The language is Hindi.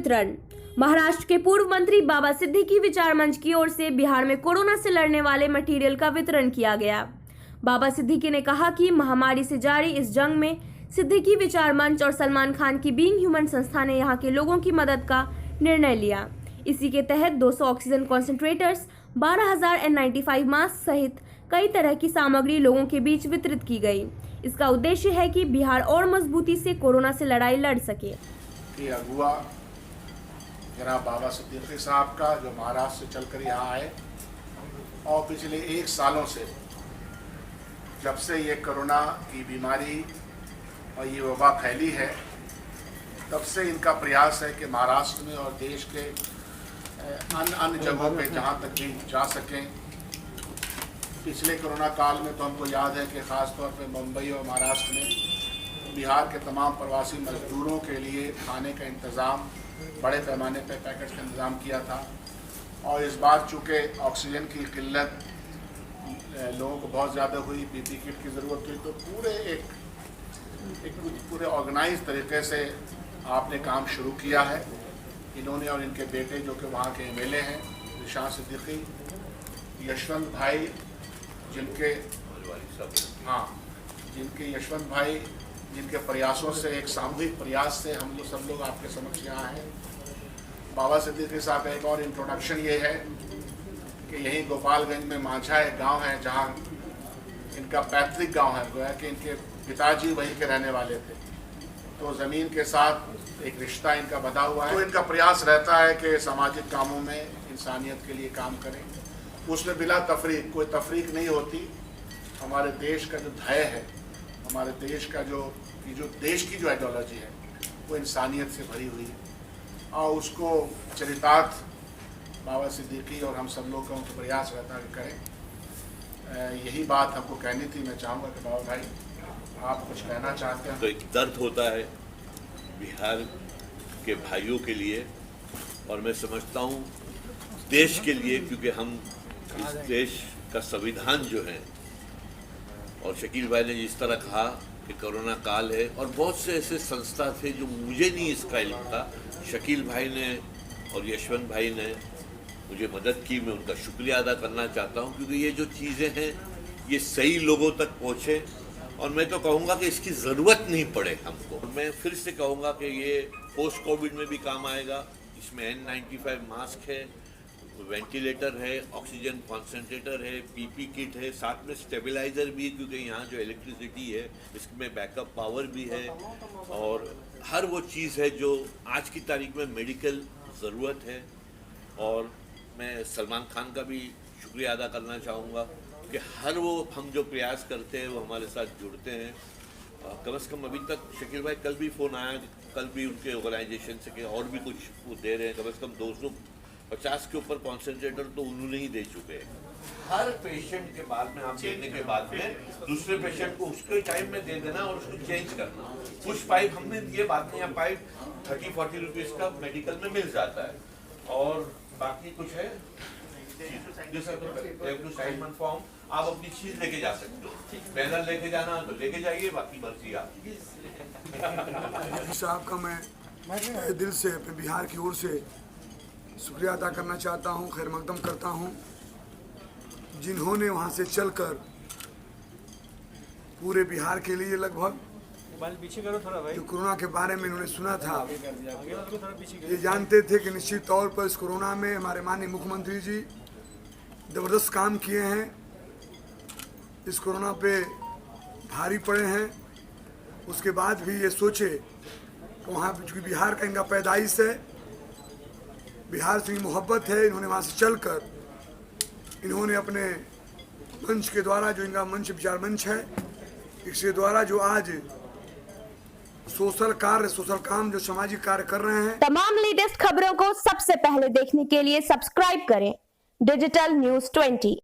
वितरण। महाराष्ट्र के पूर्व मंत्री बाबा सिद्दीकी विचार मंच की ओर से बिहार में कोरोना से लड़ने वाले मटेरियल का वितरण किया गया। बाबा सिद्दीकी ने कहा कि महामारी से जारी इस जंग में सिद्दीकी विचार मंच और सलमान खान की बीइंग ह्यूमन संस्था ने यहां के लोगों की मदद का निर्णय लिया। इसी के तहत 200 ऑक्सीजन कॉन्सेंट्रेटर्स, 12,000 N95 मास्क सहित कई तरह की सामग्री लोगों के बीच वितरित की गई। इसका उद्देश्य है कि बिहार और मजबूती से कोरोना से लड़ाई लड़ सके। कि अगुआ जनाब बाबा सिद्दीकी साहब का जो महाराष्ट्र से चलकर यहाँ आए और पिछले 1 सालों से जब से ये कोरोना की बीमारी और ये वबा फैली है तब से इनका प्रयास है कि महाराष्ट्र में और देश के अन्य जगहों पे जहाँ तक भी जा सकें। पिछले कोरोना काल में तो हमको याद है कि ख़ास तौर पे मुंबई और महाराष्ट्र में बिहार के तमाम प्रवासी मजदूरों के लिए खाने का इंतज़ाम बड़े पैमाने पे पैकेज का इंतज़ाम किया था। और इस बार चूँकि ऑक्सीजन की किल्लत लोगों को बहुत ज़्यादा हुई, पीपी किट की ज़रूरत हुई, तो पूरे ऑर्गेनाइज तरीके से आपने काम शुरू किया है। इन्होंने और इनके बेटे जो कि वहाँ के एमएलए हैं निशान सिद्दीकी, यशवंत भाई जिनके प्रयासों से एक सामूहिक प्रयास से हम लोग सब लोग आपके समक्ष यहाँ हैं। बाबा सिद्दीकी साहब का एक और इंट्रोडक्शन ये है कि यहीं गोपालगंज में माझा एक गांव है जहाँ इनका पैतृक गांव है, गोया कि इनके पिताजी वहीं के रहने वाले थे, तो ज़मीन के साथ एक रिश्ता इनका बंधा हुआ है। तो इनका प्रयास रहता है कि सामाजिक कामों में इंसानियत के लिए काम करें, उसमें बिला तफरीक, कोई तफरीक नहीं होती। हमारे देश का जो ध्येय है, हमारे देश का जो देश की जो आइडियोलॉजी है वो इंसानियत से भरी हुई है और उसको चरितार्थ बाबा सिद्दीकी और हम सब लोग का उनका प्रयास रहता है कि करें। यही बात हमको कहनी थी। मैं चाहूँगा कि बाबा भाई आप कुछ कहना चाहते हैं। तो एक दर्द होता है बिहार के भाइयों के लिए और मैं समझता हूँ देश के लिए, क्योंकि हम इस देश का संविधान जो है, और शकील भाई ने जिस तरह कहा कि कोरोना काल है और बहुत से ऐसे संस्था थे जो मुझे नहीं इसका इल्म था, शकील भाई ने और यशवंत भाई ने मुझे मदद की। मैं उनका शुक्रिया अदा करना चाहता हूँ क्योंकि ये जो चीज़ें हैं ये सही लोगों तक पहुँचे और मैं तो कहूँगा कि इसकी ज़रूरत नहीं पड़े हमको। मैं फिर से कहूँगा कि ये पोस्ट कोविड में भी काम आएगा। इसमें N95 मास्क है, वेंटिलेटर है, ऑक्सीजन कॉन्सेंट्रेटर है, पीपी किट है, साथ में स्टेबलाइज़र भी है क्योंकि यहाँ जो इलेक्ट्रिसिटी है इसमें बैकअप पावर भी है और हर वो चीज़ है जो आज की तारीख में मेडिकल ज़रूरत है। और मैं सलमान खान का भी शुक्रिया अदा करना चाहूँगा कि हर वो हम जो प्रयास करते हैं वो हमारे साथ जुड़ते हैं। कम से कम अभी तक शकील भाई कल भी फ़ोन आया, कल भी उनके ऑर्गेनाइजेशन से कि और भी कुछ वो दे रहे हैं। कम से कम 250 के ऊपर कॉन्सेंट्रेटर तो उन्होंने ही दे चुके हैं। हर पेशेंट के बाद में आप देने के बाद में दूसरे पेशेंट को उसके टाइम में दे देना और उसको चेंज करना। कुछ पाइप हमने दिए, बाद में यहाँ पाइप 30-40 रुपीज़ का मेडिकल में मिल जाता है। और बाकी कुछ है जैसे साइन फॉर्म आप अपनी चीज लेके जा सकते हो, बैनर लेके जाना तो लेके जाइए, बाकी मर्जी आपकी। साहब का मैं दिल से अपने बिहार की ओर से शुक्रिया अदा करना चाहता हूं, खैर मकदम करता हूं, जिन्होंने वहां से चलकर पूरे बिहार के लिए लगभग जो कोरोना के बारे में इन्होंने सुना था, ये जानते थे कि निश्चित तौर पर इस कोरोना में हमारे माननीय मुख्यमंत्री जी ज़बरदस्त काम किए हैं, इस कोरोना पे भारी पड़े हैं। उसके बाद भी ये सोचे कि वहाँ चूँकि बिहार का इनका पैदाइश है, बिहार से मोहब्बत है, इन्होंने वहाँ से चलकर इन्होंने अपने मंच के द्वारा, जो इनका मंच विचार मंच है, इसके द्वारा जो आज सोशल काम, जो सामाजिक कार्य कर रहे हैं। तमाम लेटेस्ट खबरों को सबसे पहले देखने के लिए सब्सक्राइब करें डिजिटल न्यूज़ 20।